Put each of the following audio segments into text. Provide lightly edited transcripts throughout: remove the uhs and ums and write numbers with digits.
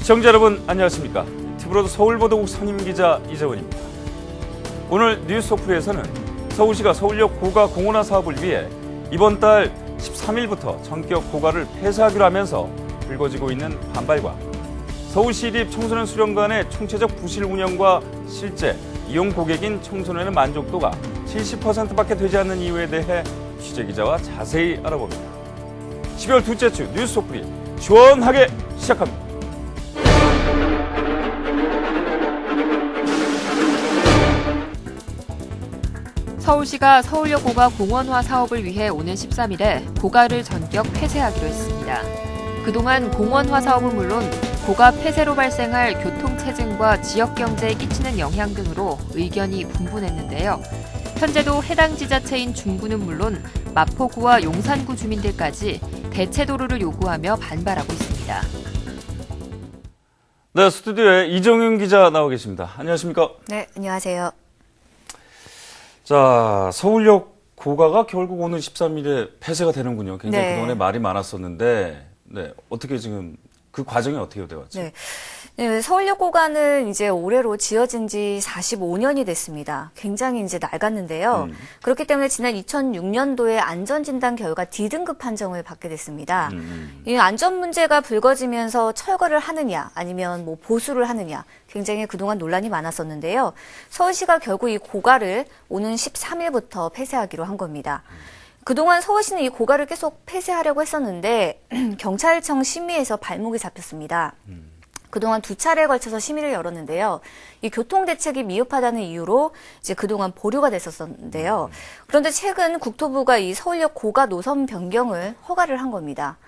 시청자 여러분 안녕하십니까? 티브로드 서울보도국 선임기자 이재원입니다. 오늘 뉴스오프리에서는 서울시가 서울역 고가 공원화 사업을 위해 이번 달 13일부터 전격 고가를 폐쇄하기로 하면서 불거지고 있는 반발과 서울시립 청소년 수련관의 총체적 부실 운영과 실제 이용 고객인 청소년의 만족도가 70%밖에 되지 않는 이유에 대해 취재기자와 자세히 알아봅니다. 12월 둘째 주 뉴스오프리 시원하게 시작합니다. 서울시가 서울역 고가 공원화 사업을 위해 오는 13일에 고가를 전격 폐쇄하기로 했습니다. 그동안 공원화 사업은 물론 고가 폐쇄로 발생할 교통체증과 지역경제에 끼치는 영향 등으로 의견이 분분했는데요. 현재도 해당 지자체인 중구는 물론 마포구와 용산구 주민들까지 대체도로를 요구하며 반발하고 있습니다. 네, 스튜디오에 이정윤 기자 나와 계십니다. 안녕하십니까? 네, 안녕하세요. 자, 서울역 고가가 결국 오늘 13일에 폐쇄가 되는군요. 굉장히 네. 그동안에 말이 많았었는데, 네, 어떻게 지금 그 과정이 어떻게 되었죠? 네. 네, 서울역 고가는 이제 올해로 지어진 지 45년이 됐습니다. 굉장히 이제 낡았는데요. 그렇기 때문에 지난 2006년도에 안전진단 결과 D등급 판정을 받게 됐습니다. 이 안전 문제가 불거지면서 철거를 하느냐 아니면 뭐 보수를 하느냐 굉장히 그동안 논란이 많았었는데요. 서울시가 결국 이 고가를 오는 13일부터 폐쇄하기로 한 겁니다. 그동안 서울시는 이 고가를 계속 폐쇄하려고 했었는데 경찰청 심의에서 발목이 잡혔습니다. 그동안 두 차례에 걸쳐서 심의를 열었는데요. 이 교통대책이 미흡하다는 이유로 이제 그동안 보류가 됐었는데요. 그런데 최근 국토부가 이 서울역 고가 노선 변경을 허가를 한 겁니다.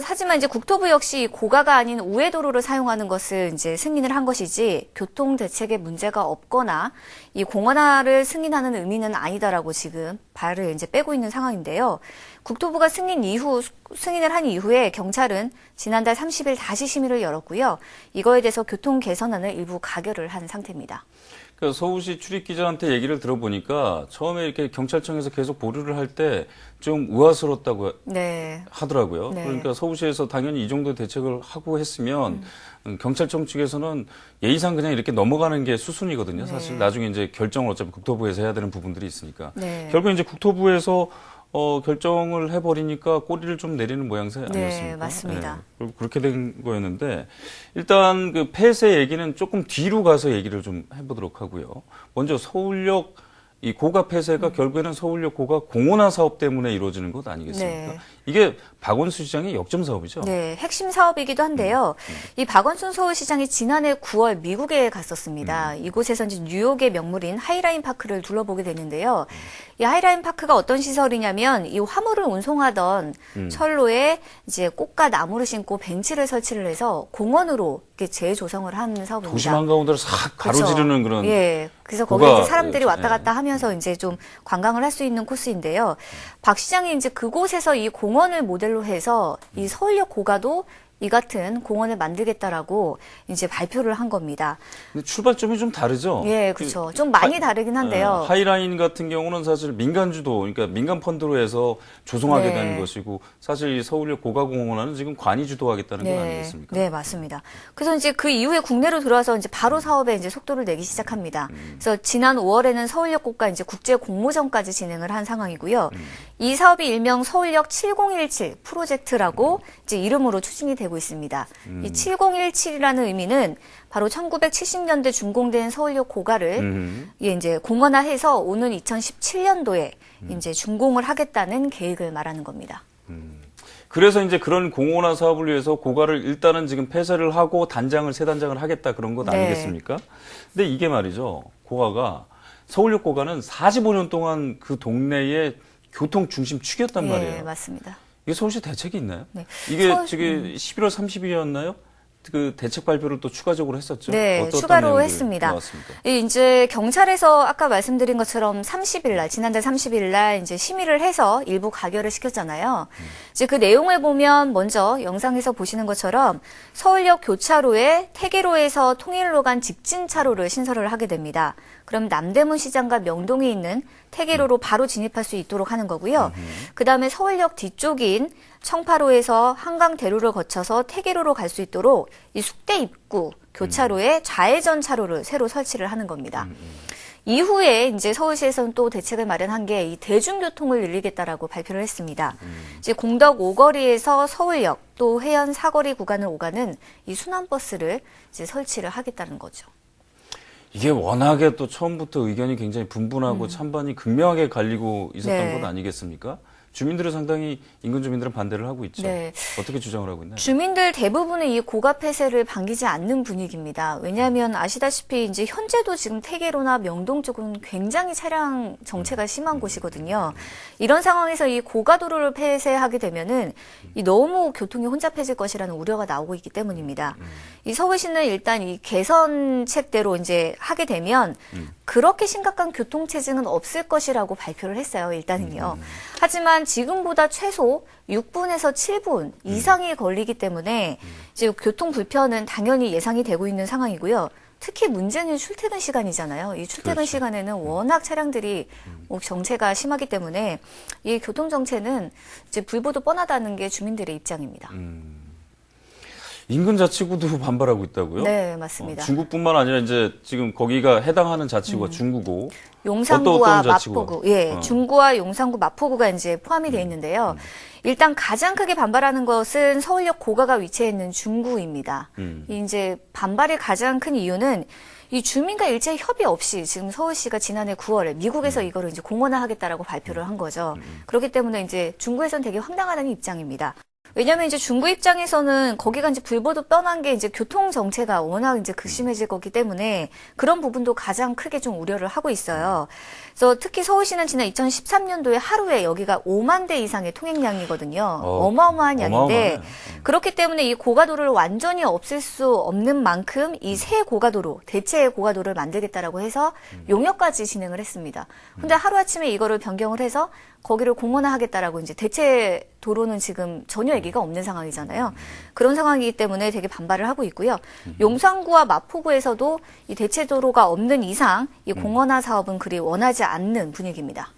하지만 이제 국토부 역시 고가가 아닌 우회도로를 사용하는 것을 이제 승인을 한 것이지 교통대책에 문제가 없거나 이 공원화를 승인하는 의미는 아니다라고 지금 발을 이제 빼고 있는 상황인데요. 국토부가 승인을 한 이후에 경찰은 지난달 30일 다시 심의를 열었고요. 이거에 대해서 교통 개선안을 일부 가결을 한 상태입니다. 그러니까 서울시 출입기자한테 얘기를 들어보니까 처음에 이렇게 경찰청에서 계속 보류를 할 때 좀 우아스럽다고 네. 하더라고요. 네. 그러니까 서울시에서 당연히 이 정도 대책을 하고 했으면 경찰청 측에서는 예의상 그냥 이렇게 넘어가는 게 수순이거든요. 사실 네. 나중에 이제 결정을 어차피 국토부에서 해야 되는 부분들이 있으니까. 네. 결국 이제 국토부에서 결정을 해버리니까 꼬리를 좀 내리는 모양새 아니었습니까? 네, 맞습니다. 네, 그렇게 된 거였는데 일단 그 폐쇄 얘기는 조금 뒤로 가서 얘기를 좀 해보도록 하고요. 먼저 서울역 이 고가 폐쇄가 결국에는 서울역 고가 공원화 사업 때문에 이루어지는 것 아니겠습니까? 네. 이게 박원순 시장의 역점 사업이죠? 네, 핵심 사업이기도 한데요. 이 박원순 서울시장이 지난해 9월 미국에 갔었습니다. 이곳에서 이제 뉴욕의 명물인 하이라인 파크를 둘러보게 됐는데요. 이 하이라인 파크가 어떤 시설이냐면 이 화물을 운송하던 철로에 이제 꽃과 나무를 심고 벤치를 설치를 해서 공원으로 이렇게 재조성을 한 사업입니다. 도심 한가운데로 싹 가로지르는 그렇죠. 그런. 예. 그래서 거기에 이제 사람들이 왔다 예. 갔다 하면서 이제 좀 관광을 할 수 있는 코스인데요. 박 시장이 이제 그곳에서 이 공원을 모델로 해서 이 서울역 고가도 이 같은 공원을 만들겠다라고 이제 발표를 한 겁니다. 근데 출발점이 좀 다르죠? 예, 그렇죠. 좀 많이 다르긴 한데요. 하이라인 같은 경우는 사실 민간 주도, 그러니까 민간 펀드로 해서 조성하게 네. 되는 것이고 사실 이 서울역 고가공원화는 지금 관이 주도하겠다는 건 아니겠습니까? 네, 맞습니다. 그래서 이제 그 이후에 국내로 들어와서 이제 바로 사업에 이제 속도를 내기 시작합니다. 그래서 지난 5월에는 서울역 고가 이제 국제 공모전까지 진행을 한 상황이고요. 이 사업이 일명 서울역 7017 프로젝트라고 이제 이름으로 추진이 되고 있습니다. 이 7017이라는 의미는 바로 1970년대 준공된 서울역 고가를 이제 공원화해서 오는 2017년도에 이제 준공을 하겠다는 계획을 말하는 겁니다. 그래서 이제 그런 공원화 사업을 위해서 고가를 일단은 지금 폐쇄를 하고 새 단장을 하겠다 그런 것 네. 아니겠습니까? 근데 이게 말이죠. 고가가 서울역 고가는 45년 동안 그 동네의 교통 중심 축이었단 네, 말이에요. 맞습니다. 이게 서울시 대책이 있나요? 네. 이게 지금 11월 30일이었나요? 그 대책 발표를 또 추가적으로 했었죠. 네, 어떤 추가로 내용들이 했습니다. 나왔습니까? 이제 경찰에서 아까 말씀드린 것처럼 30일 날, 지난달 30일 날 이제 심의를 해서 일부 가결을 시켰잖아요. 이제 그 내용을 보면 먼저 영상에서 보시는 것처럼 서울역 교차로에 태계로에서 통일로 간 직진 차로를 신설을 하게 됩니다. 그럼 남대문 시장과 명동에 있는 태계로로 바로 진입할 수 있도록 하는 거고요. 그다음에 서울역 뒤쪽인 청파로에서 한강대로를 거쳐서 태계로로 갈 수 있도록 이 숙대 입구 교차로에 좌회전 차로를 새로 설치를 하는 겁니다. 이후에 이제 서울시에서는 또 대책을 마련한 게 이 대중교통을 늘리겠다라고 발표를 했습니다. 이제 공덕 5거리에서 서울역 또 해안 사거리 구간을 오가는 이 순환버스를 이제 설치를 하겠다는 거죠. 이게 워낙에 또 처음부터 의견이 굉장히 분분하고 찬반이 극명하게 갈리고 있었던 네. 것 아니겠습니까? 주민들은 상당히 인근 주민들은 반대를 하고 있죠. 네. 어떻게 주장을 하고 있나요? 주민들 대부분은 이 고가 폐쇄를 반기지 않는 분위기입니다. 왜냐하면 아시다시피 이제 현재도 지금 태계로나 명동 쪽은 굉장히 차량 정체가 심한 곳이거든요. 이런 상황에서 이 고가도로를 폐쇄하게 되면은 이 너무 교통이 혼잡해질 것이라는 우려가 나오고 있기 때문입니다. 이 서울시는 일단 이 개선책대로 이제 하게 되면 그렇게 심각한 교통체증은 없을 것이라고 발표를 했어요. 일단은요. 하지만 지금보다 최소 6분에서 7분 이상이 걸리기 때문에 이제 교통 불편은 당연히 예상이 되고 있는 상황이고요. 특히 문제는 출퇴근 시간이잖아요. 이 출퇴근 그렇죠. 시간에는 워낙 차량들이 정체가 심하기 때문에 이 교통 정체는 이제 불보도 뻔하다는 게 주민들의 입장입니다. 인근 자치구도 반발하고 있다고요? 네, 맞습니다. 중구뿐만 아니라 이제 지금 거기가 해당하는 자치구가 중구고 용산구와 어떤 자치구가? 마포구, 예, 중구와 용산구, 마포구가 이제 포함이 되어 있는데요. 일단 가장 크게 반발하는 것은 서울역 고가가 위치해 있는 중구입니다. 이제 반발의 가장 큰 이유는 이 주민과 일체 협의 없이 지금 서울시가 지난해 9월에 미국에서 이거를 이제 공원화하겠다라고 발표를 한 거죠. 그렇기 때문에 이제 중구에서는 되게 황당하다는 입장입니다. 왜냐면 이제 중구 입장에서는 거기가 이제 불보도 뻔한 게 이제 교통 정체가 워낙 이제 극심해질 거기 때문에 그런 부분도 가장 크게 좀 우려를 하고 있어요. 그래서 특히 서울시는 지난 2013년도에 하루에 여기가 5만 대 이상의 통행량이거든요. 어마어마한 양인데 그렇기 때문에 이 고가도로를 완전히 없앨 수 없는 만큼 이 새 고가도로, 대체 고가도로를 만들겠다라고 해서 용역까지 진행을 했습니다. 근데 하루아침에 이거를 변경을 해서 거기를 공원화하겠다라고 이제 대체 도로는 지금 전혀 얘기가 없는 상황이잖아요. 그런 상황이기 때문에 되게 반발을 하고 있고요. 용산구와 마포구에서도 이 대체 도로가 없는 이상 이 공원화 사업은 그리 원하지 않는 분위기입니다.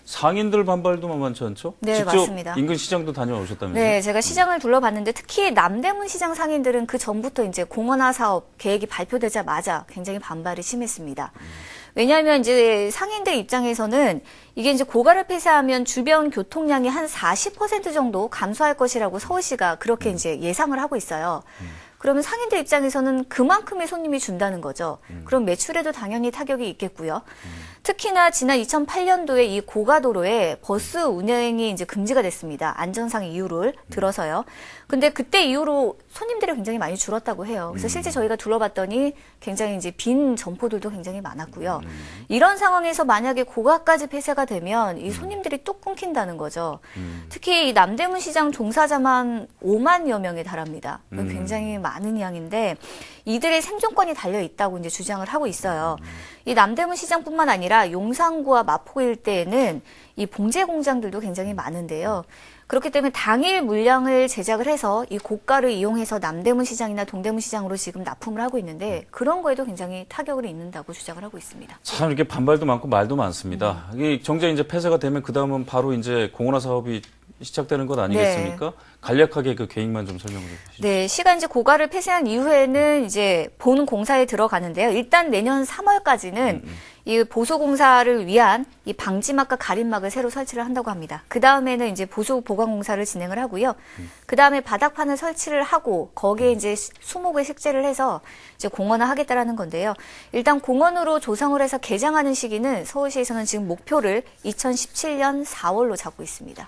상인들 반발도 만만치 않죠? 네, 직접 맞습니다. 인근 시장도 다녀오셨다면서요? 네, 제가 시장을 둘러봤는데 특히 남대문 시장 상인들은 그 전부터 이제 공원화 사업 계획이 발표되자마자 굉장히 반발이 심했습니다. 왜냐하면 이제 상인들 입장에서는 이게 이제 고가를 폐쇄하면 주변 교통량이 한 40% 정도 감소할 것이라고 서울시가 그렇게 이제 예상을 하고 있어요. 그러면 상인들 입장에서는 그만큼의 손님이 준다는 거죠. 그럼 매출에도 당연히 타격이 있겠고요. 특히나 지난 2008년도에 이 고가도로에 버스 운행이 이제 금지가 됐습니다. 안전상 이유를 들어서요. 근데 그때 이후로 손님들이 굉장히 많이 줄었다고 해요. 그래서 실제 저희가 둘러봤더니 굉장히 이제 빈 점포들도 굉장히 많았고요. 이런 상황에서 만약에 고가까지 폐쇄가 되면 이 손님들이 뚝 끊긴다는 거죠. 특히 이 남대문 시장 종사자만 5만여 명에 달합니다. 굉장히 많은 양인데 이들의 생존권이 달려 있다고 이제 주장을 하고 있어요. 이 남대문 시장뿐만 아니라 용산구와 마포구 일대에는 이 봉제 공장들도 굉장히 많은데요. 그렇기 때문에 당일 물량을 제작을 해서 이 고가를 이용해서 남대문 시장이나 동대문 시장으로 지금 납품을 하고 있는데 그런 거에도 굉장히 타격을 입는다고 주장을 하고 있습니다. 참 이렇게 반발도 많고 말도 많습니다. 이게 정작 이제 폐쇄가 되면 그 다음은 바로 이제 공원화 사업이 시작되는 것 아니겠습니까? 네. 간략하게 그 계획만 좀 설명을 해주시죠. 네, 시가 이제 고가를 폐쇄한 이후에는 이제 본 공사에 들어가는데요. 일단 내년 3월까지는 이 보수 공사를 위한 이 방지막과 가림막을 새로 설치를 한다고 합니다. 그 다음에는 이제 보수 보강 공사를 진행을 하고요. 그 다음에 바닥판을 설치를 하고 거기에 이제 수목을 식재를 해서 이제 공원화 하겠다라는 건데요. 일단 공원으로 조성을 해서 개장하는 시기는 서울시에서는 지금 목표를 2017년 4월로 잡고 있습니다.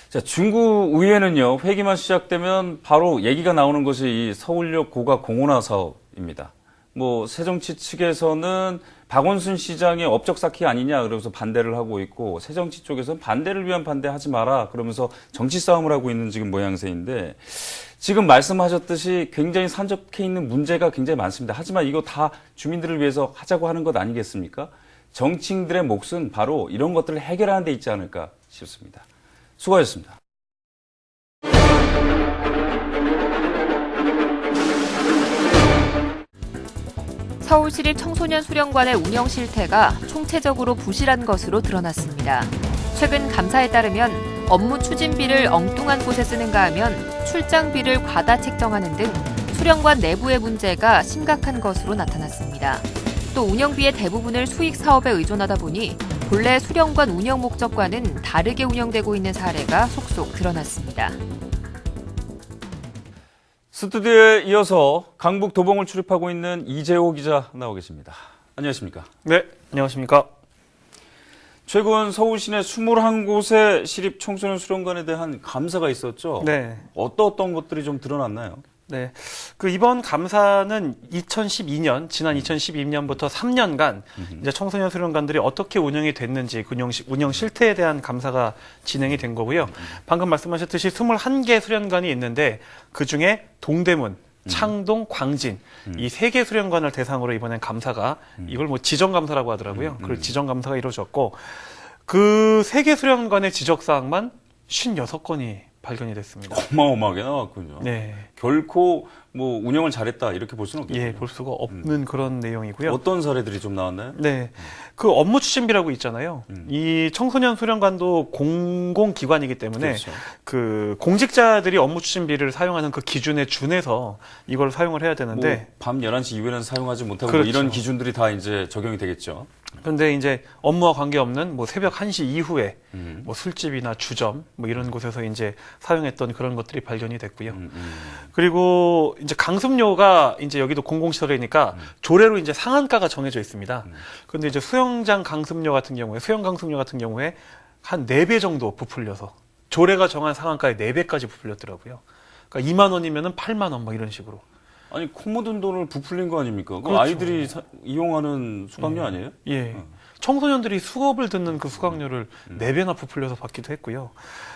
자, 중구 의회는요, 회기만 시작되면 바로 얘기가 나오는 것이 이 서울역 고가 공원화 사업입니다. 뭐 새정치 측에서는 박원순 시장의 업적 쌓기 아니냐 그러면서 반대를 하고 있고 새정치 쪽에서는 반대를 위한 반대하지 마라 그러면서 정치 싸움을 하고 있는 지금 모양새인데 지금 말씀하셨듯이 굉장히 산적해 있는 문제가 굉장히 많습니다. 하지만 이거 다 주민들을 위해서 하자고 하는 것 아니겠습니까? 정치인들의 몫은 바로 이런 것들을 해결하는 데 있지 않을까 싶습니다. 수고하셨습니다. 서울시립 청소년 수련관의 운영 실태가 총체적으로 부실한 것으로 드러났습니다. 최근 감사에 따르면 업무 추진비를 엉뚱한 곳에 쓰는가 하면 출장비를 과다 책정하는 등 수련관 내부의 문제가 심각한 것으로 나타났습니다. 또 운영비의 대부분을 수익 사업에 의존하다 보니 본래 수련관 운영 목적과는 다르게 운영되고 있는 사례가 속속 드러났습니다. 스튜디오에 이어서 강북 도봉을 출입하고 있는 이재호 기자 나오 계십니다. 안녕하십니까? 네, 안녕하십니까? 최근 서울 시내 21곳의 시립 청소년 수련관에 대한 감사가 있었죠? 네. 어떤 것들이 좀 드러났나요? 네. 이번 감사는 지난 2012년부터 3년간 이제 청소년 수련관들이 어떻게 운영이 됐는지 운영 실태에 대한 감사가 진행이 된 거고요. 방금 말씀하셨듯이 21개 수련관이 있는데 그 중에 동대문, 창동, 광진 이 3개 수련관을 대상으로 이번엔 감사가 이걸 뭐 지정감사라고 하더라고요. 그 지정감사가 이루어졌고 그 3개 수련관의 지적사항만 56건이 발견이 됐습니다. 어마어마하게 나왔군요. 네. 결코 뭐 운영을 잘했다 이렇게 볼 수는 없겠죠. 예, 볼 수가 없는 그런 내용이고요. 어떤 사례들이 좀 나왔나요? 네. 그 업무 추진비라고 있잖아요. 이 청소년 수련관도 공공기관이기 때문에 그렇죠. 그 공직자들이 업무 추진비를 사용하는 그 기준에 준해서 이걸 사용을 해야 되는데 뭐 밤 11시 이후에는 사용하지 못하고 그렇죠. 뭐 이런 기준들이 다 이제 적용이 되겠죠. 그런데 이제 업무와 관계없는 뭐 새벽 1시 이후에 뭐 술집이나 주점 뭐 이런 곳에서 이제 사용했던 그런 것들이 발견이 됐고요. 그리고 이제 강습료가 이제 여기도 공공시설이니까 조례로 이제 상한가가 정해져 있습니다. 그런데 이제 수영 강습료 같은 경우에 한 4배 정도 부풀려서 조례가 정한 상한가의 4배까지 부풀렸더라고요. 그러니까 2만 원이면은 8만 원 뭐 이런 식으로. 아니 코 묻은 돈을 부풀린 거 아닙니까? 그렇죠. 아이들이 이용하는 수강료 아니에요? 예. 청소년들이 수업을 듣는 그 수강료를 4배나 부풀려서 받기도 했고요.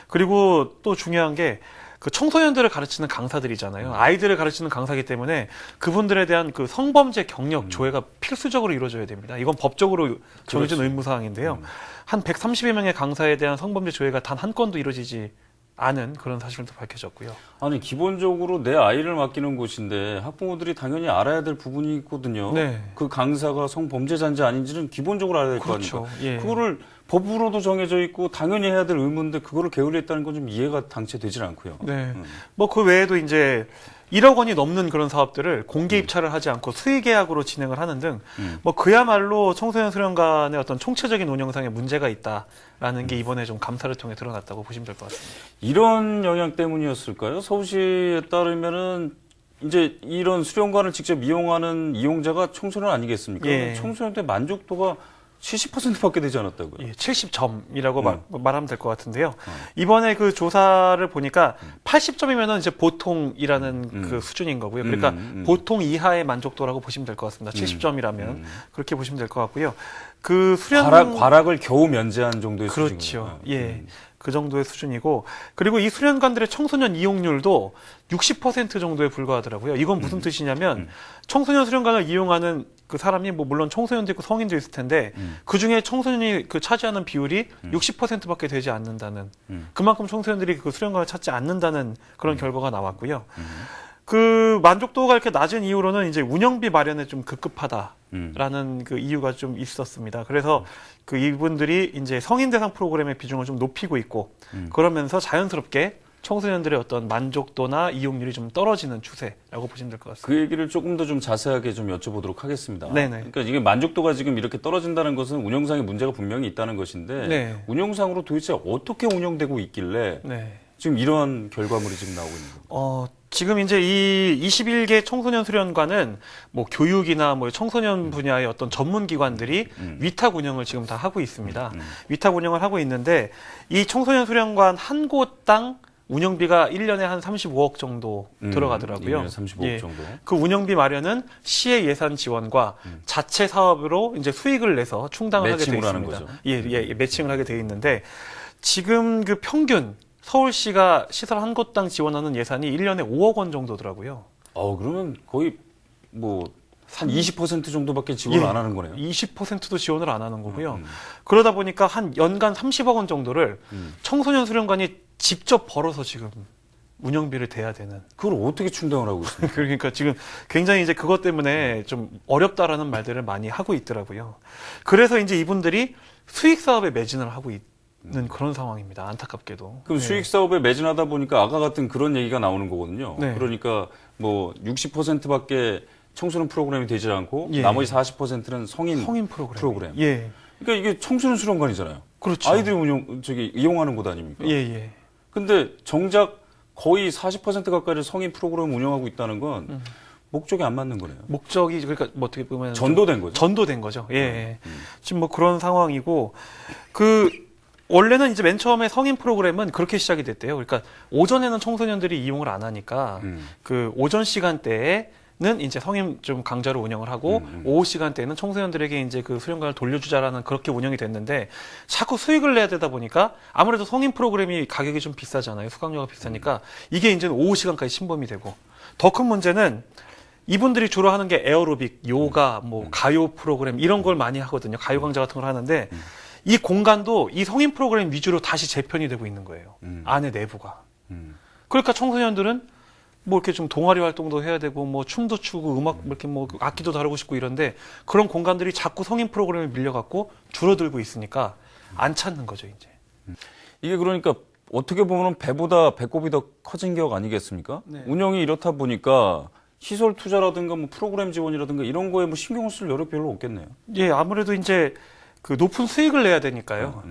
그리고 또 중요한 게 그 청소년들을 가르치는 강사들이잖아요. 아이들을 가르치는 강사이기 때문에 그분들에 대한 그 성범죄 경력 조회가 필수적으로 이루어져야 됩니다. 이건 법적으로 정해진 그렇죠. 의무사항인데요. 한 130여 명의 강사에 대한 성범죄 조회가 단 한 건도 이루어지지 않은 그런 사실도 밝혀졌고요. 아니 기본적으로 내 아이를 맡기는 곳인데 학부모들이 당연히 알아야 될 부분이 있거든요. 네. 그 강사가 성범죄자인지 아닌지는 기본적으로 알아야 될 거 그렇죠. 아닙니까? 예. 그거를 법으로도 정해져 있고 당연히 해야 될 의무인데 그거를 게을리했다는 건 좀 이해가 당최 되질 않고요. 네. 뭐 그 외에도 이제 1억 원이 넘는 그런 사업들을 공개 입찰을 하지 않고 수의 계약으로 진행을 하는 등 뭐 그야말로 청소년 수련관의 어떤 총체적인 운영상에 문제가 있다라는 게 이번에 좀 감사를 통해 드러났다고 보시면 될 것 같습니다. 이런 영향 때문이었을까요? 서울시에 따르면은 이제 이런 수련관을 직접 이용하는 이용자가 청소년 아니겠습니까? 예. 청소년들 만족도가 70%밖에 되지 않았다고요? 예, 70점이라고 말하면 될 것 같은데요. 이번에 그 조사를 보니까 80점이면은 이제 보통이라는 그 수준인 거고요. 그러니까 보통 이하의 만족도라고 보시면 될 것 같습니다. 70점이라면 그렇게 보시면 될 것 같고요. 그 과락을 겨우 면제한 정도의 그렇죠. 수준이군요. 예. 그 정도의 수준이고, 그리고 이 수련관들의 청소년 이용률도 60% 정도에 불과하더라고요. 이건 무슨 뜻이냐면 청소년 수련관을 이용하는 그 사람이 뭐 물론 청소년도 있고 성인도 있을 텐데 그 중에 청소년이 그 차지하는 비율이 60%밖에 되지 않는다는, 그만큼 청소년들이 그 수련관을 찾지 않는다는 그런 결과가 나왔고요. 그 만족도가 이렇게 낮은 이유로는 이제 운영비 마련에 좀 급급하다라는 그 이유가 좀 있었습니다. 그래서 그 이분들이 이제 성인 대상 프로그램의 비중을 좀 높이고 있고 그러면서 자연스럽게 청소년들의 어떤 만족도나 이용률이 좀 떨어지는 추세라고 보시면 될 것 같습니다. 그 얘기를 조금 더 좀 자세하게 좀 여쭤보도록 하겠습니다. 네네. 그러니까 이게 만족도가 지금 이렇게 떨어진다는 것은 운영상의 문제가 분명히 있다는 것인데 네. 운영상으로 도대체 어떻게 운영되고 있길래 네. 지금 이런 결과물이 지금 나오고 있는 겁니다. 지금 이제 이 21개 청소년 수련관은 뭐 교육이나 뭐 청소년 분야의 어떤 전문 기관들이 위탁 운영을 지금 다 하고 있습니다. 위탁 운영을 하고 있는데 이 청소년 수련관 한 곳당 운영비가 1년에 한 35억 정도 들어가더라고요. 1년에 35억 예. 정도. 그 운영비 마련은 시의 예산 지원과 자체 사업으로 이제 수익을 내서 충당을 하게 되어 매칭을 하는 있습니다. 거죠. 예, 매칭을 하게 되어 있는데 지금 그 평균 서울시가 시설 한 곳당 지원하는 예산이 1년에 5억 원 정도더라고요. 그러면 거의 뭐 한 20% 정도밖에 지원을 예. 안 하는 거네요. 20%도 지원을 안 하는 거고요. 그러다 보니까 한 연간 30억 원 정도를 청소년 수련관이 직접 벌어서 지금 운영비를 대야 되는. 그걸 어떻게 충당을 하고 있습니까? 그러니까 지금 굉장히 이제 그것 때문에 좀 어렵다라는 말들을 많이 하고 있더라고요. 그래서 이제 이분들이 수익 사업에 매진을 하고 있는 그런 상황입니다. 안타깝게도. 그럼 네. 수익 사업에 매진하다 보니까 아까 같은 그런 얘기가 나오는 거거든요. 네. 그러니까 뭐 60%밖에 청소년 프로그램이 되지 않고 예. 나머지 40%는 성인 프로그램. 예. 그러니까 이게 청소년 수련관이잖아요. 그렇죠. 아이들이 이용하는 곳 아닙니까? 예, 예. 근데 정작 거의 40% 가까이를 성인 프로그램 운영하고 있다는 건 목적이 안 맞는 거네요. 목적이 그러니까 뭐 어떻게 보면 전도된 거죠. 전도된 거죠. 예. 지금 뭐 그런 상황이고 원래는 이제 맨 처음에 성인 프로그램은 그렇게 시작이 됐대요. 그러니까 오전에는 청소년들이 이용을 안 하니까 그 오전 시간대에는 이제 성인 좀 강좌로 운영을 하고 오후 시간대에는 청소년들에게 이제 그 수련관을 돌려주자라는 그렇게 운영이 됐는데 자꾸 수익을 내야 되다 보니까 아무래도 성인 프로그램이 가격이 좀 비싸잖아요. 수강료가 비싸니까 이게 이제는 오후 시간까지 침범이 되고 더 큰 문제는 이분들이 주로 하는 게 에어로빅, 요가, 뭐 가요 프로그램 이런 걸 많이 하거든요. 가요 강좌 같은 걸 하는데 이 공간도 이 성인 프로그램 위주로 다시 재편이 되고 있는 거예요. 안에 내부가. 그러니까 청소년들은 뭐 이렇게 좀 동아리 활동도 해야 되고 뭐 춤도 추고 음악 이렇게 뭐 악기도 다루고 싶고 이런데 그런 공간들이 자꾸 성인 프로그램에 밀려갖고 줄어들고 있으니까 안 찾는 거죠 이제. 이게 그러니까 어떻게 보면 배보다 배꼽이 더 커진 격 아니겠습니까? 네. 운영이 이렇다 보니까 시설 투자라든가 뭐 프로그램 지원이라든가 이런 거에 뭐 신경을 쓸 여력이 별로 없겠네요. 예, 아무래도 이제 그 높은 수익을 내야 되니까요.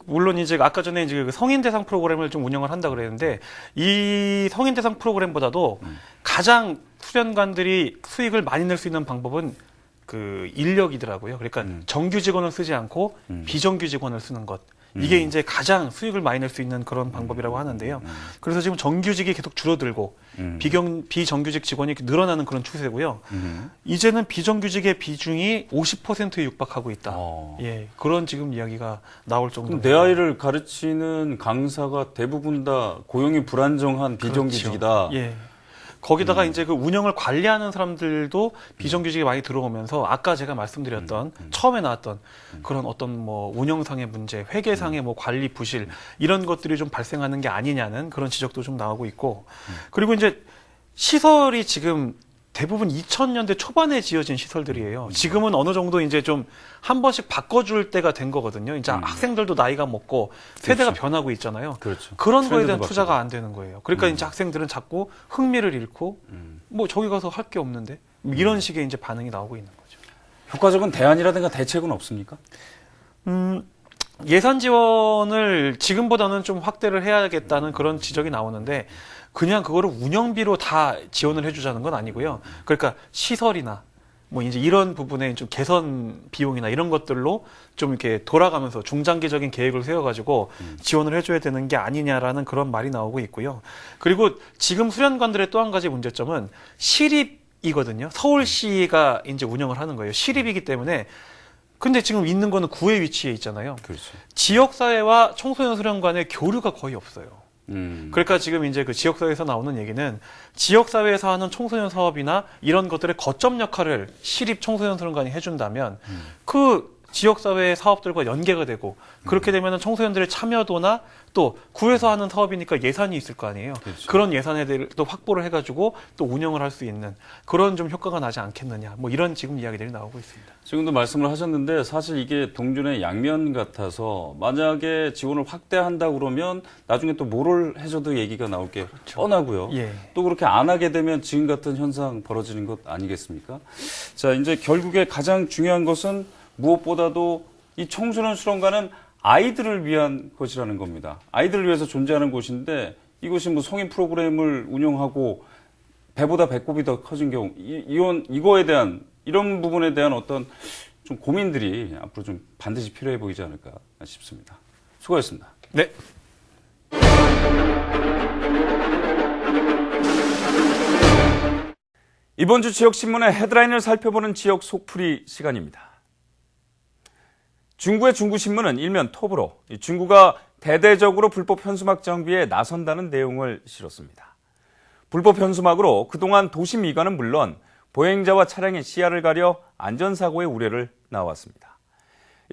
물론 이제 아까 전에 이제 그 성인 대상 프로그램을 좀 운영을 한다 그랬는데 이 성인 대상 프로그램보다도 가장 수련관들이 수익을 많이 낼 수 있는 방법은 그 인력이더라고요. 그러니까 정규 직원을 쓰지 않고 비정규 직원을 쓰는 것. 이게 이제 가장 수익을 많이 낼 수 있는 그런 방법이라고 하는데요. 그래서 지금 정규직이 계속 줄어들고 비정규직 직원이 늘어나는 그런 추세고요. 이제는 비정규직의 비중이 50%에 육박하고 있다. 예, 그런 지금 이야기가 나올 정도로. 그럼 내 아이를 가르치는 강사가 대부분 다 고용이 불안정한 비정규직이다. 그렇죠. 예. 거기다가 이제 그 운영을 관리하는 사람들도 비정규직이 많이 들어오면서 아까 제가 말씀드렸던 처음에 나왔던 그런 어떤 뭐 운영상의 문제, 회계상의 뭐 관리 부실 이런 것들이 좀 발생하는 게 아니냐는 그런 지적도 좀 나오고 있고 그리고 이제 시설이 지금 대부분 2000년대 초반에 지어진 시설들이에요. 지금은 어느 정도 이제 좀 한 번씩 바꿔줄 때가 된 거거든요. 이제 학생들도 나이가 먹고 세대가 그렇죠. 변하고 있잖아요. 그렇죠. 그런 거에 트렌드도 대한 바뀌고. 투자가 안 되는 거예요. 그러니까 이제 학생들은 자꾸 흥미를 잃고 뭐 저기 가서 할 게 없는데 뭐 이런 식의 이제 반응이 나오고 있는 거죠. 효과적인 대안이라든가 대책은 없습니까? 예산 지원을 지금보다는 좀 확대를 해야겠다는 그런 지적이 나오는데 그냥 그거를 운영비로 다 지원을 해주자는 건 아니고요. 그러니까 시설이나 뭐 이제 이런 부분에 좀 개선 비용이나 이런 것들로 좀 이렇게 돌아가면서 중장기적인 계획을 세워가지고 지원을 해줘야 되는 게 아니냐라는 그런 말이 나오고 있고요. 그리고 지금 수련관들의 또 한 가지 문제점은 시립이거든요. 서울시가 이제 운영을 하는 거예요. 시립이기 때문에 근데 지금 있는 거는 구에 위치해 있잖아요. 그렇죠. 지역사회와 청소년 수련관의 교류가 거의 없어요. 그러니까 지금 이제 그 지역사회에서 나오는 얘기는 지역사회에서 하는 청소년 사업이나 이런 것들의 거점 역할을 시립 청소년 수련관이 해준다면 그 지역사회의 사업들과 연계가 되고 그렇게 되면 청소년들의 참여도나 또 구에서 하는 사업이니까 예산이 있을 거 아니에요. 그렇죠. 그런 예산에 대해 또 확보를 해가지고 또 운영을 할 수 있는 그런 좀 효과가 나지 않겠느냐. 뭐 이런 지금 이야기들이 나오고 있습니다. 지금도 말씀을 하셨는데 사실 이게 동전의 양면 같아서 만약에 지원을 확대한다 그러면 나중에 또 뭐를 해줘도 얘기가 나올 게 뻔하고요. 예. 또 그렇게 안 하게 되면 지금 같은 현상 벌어지는 것 아니겠습니까? 자, 이제 결국에 가장 중요한 것은 무엇보다도 이 청소년 수련관은 아이들을 위한 것이라는 겁니다. 아이들을 위해서 존재하는 곳인데 이것이 뭐 성인 프로그램을 운영하고 배보다 배꼽이 더 커진 경우 이거에 대한 이런 부분에 대한 어떤 좀 고민들이 앞으로 좀 반드시 필요해 보이지 않을까 싶습니다. 수고하셨습니다. 네. 이번 주 지역신문의 헤드라인을 살펴보는 지역 속풀이 시간입니다. 중구의 중구신문은 일면 톱으로 중구가 대대적으로 불법 현수막 정비에 나선다는 내용을 실었습니다. 불법 현수막으로 그동안 도시 미관은 물론 보행자와 차량의 시야를 가려 안전사고의 우려를 나왔습니다.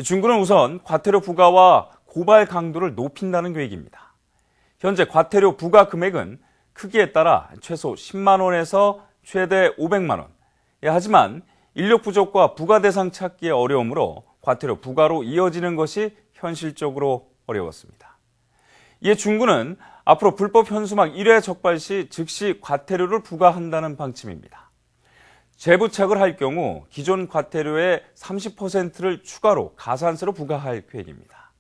중구는 우선 과태료 부과와 고발 강도를 높인다는 계획입니다. 현재 과태료 부과 금액은 크기에 따라 최소 10만 원에서 최대 500만 원. 하지만 인력 부족과 부과 대상 찾기의 어려움으로 과태료 부과로 이어지는 것이 현실적으로 어려웠습니다. 이에 중구는 앞으로 불법 현수막 1회 적발 시 즉시 과태료를 부과한다는 방침입니다. 재부착을 할 경우 기존 과태료의 30%를 추가로 가산세로 부과할 계획입니다.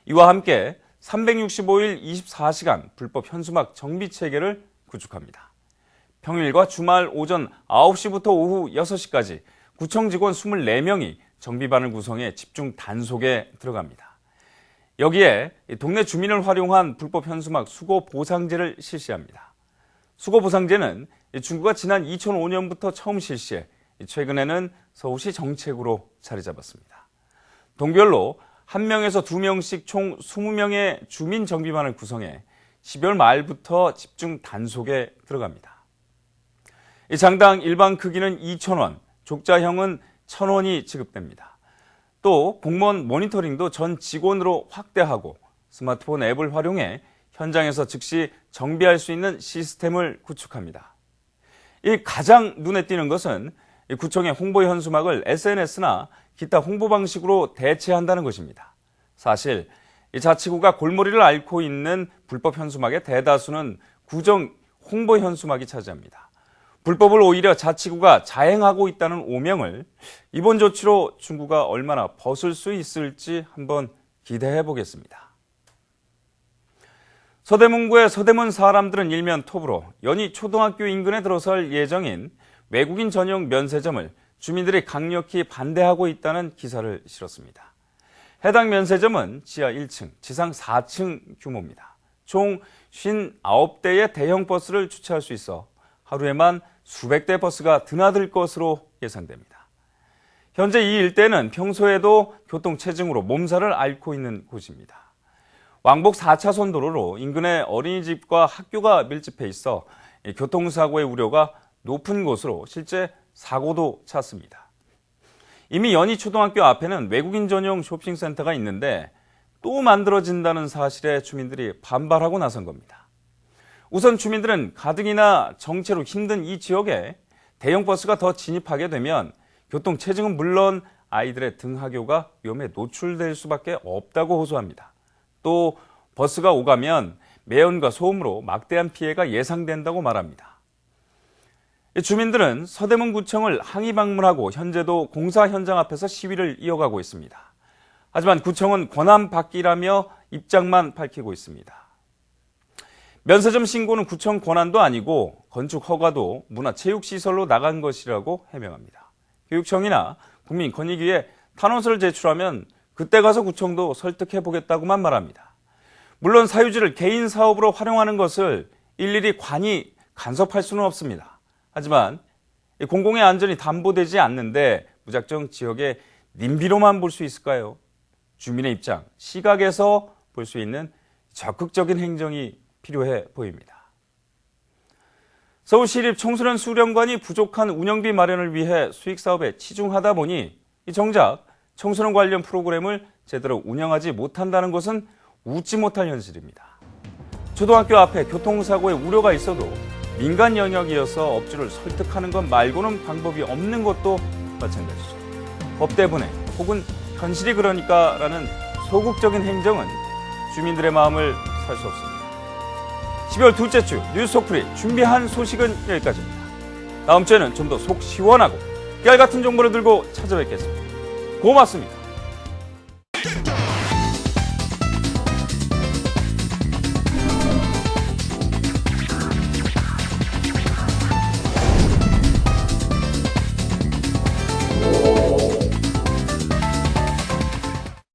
이와 함께 365일 24시간 불법 현수막 정비 체계를 구축합니다. 평일과 주말 오전 9시부터 오후 6시까지 구청 직원 24명이 정비반을 구성해 집중 단속에 들어갑니다. 여기에 동네 주민을 활용한 불법 현수막 수거 보상제를 실시합니다. 수거 보상제는 중구가 지난 2005년부터 처음 실시해 최근에는 서울시 정책으로 자리 잡았습니다. 동별로 1명에서 2명씩 총 20명의 주민 정비반을 구성해 12월 말부터 집중 단속에 들어갑니다. 장당 일반 크기는 2,000원, 족자형은 1,000원이 지급됩니다. 또 공무원 모니터링도 전 직원으로 확대하고 스마트폰 앱을 활용해 현장에서 즉시 정비할 수 있는 시스템을 구축합니다. 이 가장 눈에 띄는 것은 구청의 홍보 현수막을 SNS나 기타 홍보 방식으로 대체한다는 것입니다. 사실 자치구가 골머리를 앓고 있는 불법 현수막의 대다수는 구정 홍보 현수막이 차지합니다. 불법을 오히려 자치구가 자행하고 있다는 오명을 이번 조치로 중구가 얼마나 벗을 수 있을지 한번 기대해 보겠습니다. 서대문구의 서대문 사람들은 일면 톱으로 연희 초등학교 인근에 들어설 예정인 외국인 전용 면세점을 주민들이 강력히 반대하고 있다는 기사를 실었습니다. 해당 면세점은 지하 1층, 지상 4층 규모입니다. 총 59대의 대형 버스를 주차할 수 있어 하루에만 수백 대 버스가 드나들 것으로 예상됩니다. 현재 이 일대는 평소에도 교통체증으로 몸살을 앓고 있는 곳입니다. 왕복 4차선 도로로 인근의 어린이집과 학교가 밀집해 있어 교통사고의 우려가 높은 곳으로 실제 사고도 잦습니다. 이미 연희초등학교 앞에는 외국인 전용 쇼핑센터가 있는데 또 만들어진다는 사실에 주민들이 반발하고 나선 겁니다. 우선 주민들은 가뜩이나 정체로 힘든 이 지역에 대형 버스가 더 진입하게 되면 교통체증은 물론 아이들의 등하교가 위험에 노출될 수밖에 없다고 호소합니다. 또 버스가 오가면 매연과 소음으로 막대한 피해가 예상된다고 말합니다. 주민들은 서대문구청을 항의 방문하고 현재도 공사 현장 앞에서 시위를 이어가고 있습니다. 하지만 구청은 권한 받기라며 입장만 밝히고 있습니다. 면세점 신고는 구청 권한도 아니고 건축 허가도 문화체육시설로 나간 것이라고 해명합니다. 교육청이나 국민권익위에 탄원서를 제출하면 그때 가서 구청도 설득해보겠다고만 말합니다. 물론 사유지를 개인 사업으로 활용하는 것을 일일이 관이 간섭할 수는 없습니다. 하지만 공공의 안전이 담보되지 않는데 무작정 지역의 님비로만 볼 수 있을까요? 주민의 입장, 시각에서 볼 수 있는 적극적인 행정이 필요해 보입니다. 서울시립 청소년 수련관이 부족한 운영비 마련을 위해 수익사업에 치중하다 보니 정작 청소년 관련 프로그램을 제대로 운영하지 못한다는 것은 웃지 못할 현실입니다. 초등학교 앞에 교통사고의 우려가 있어도 민간 영역이어서 업주를 설득하는 것 말고는 방법이 없는 것도 마찬가지죠. 법 때문에 혹은 현실이 그러니까라는 소극적인 행정은 주민들의 마음을 살 수 없습니다. 12월 둘째 주 뉴스 속풀이 준비한 소식은 여기까지입니다. 다음 주에는 좀 더 속 시원하고 깨알 같은 정보를 들고 찾아뵙겠습니다. 고맙습니다.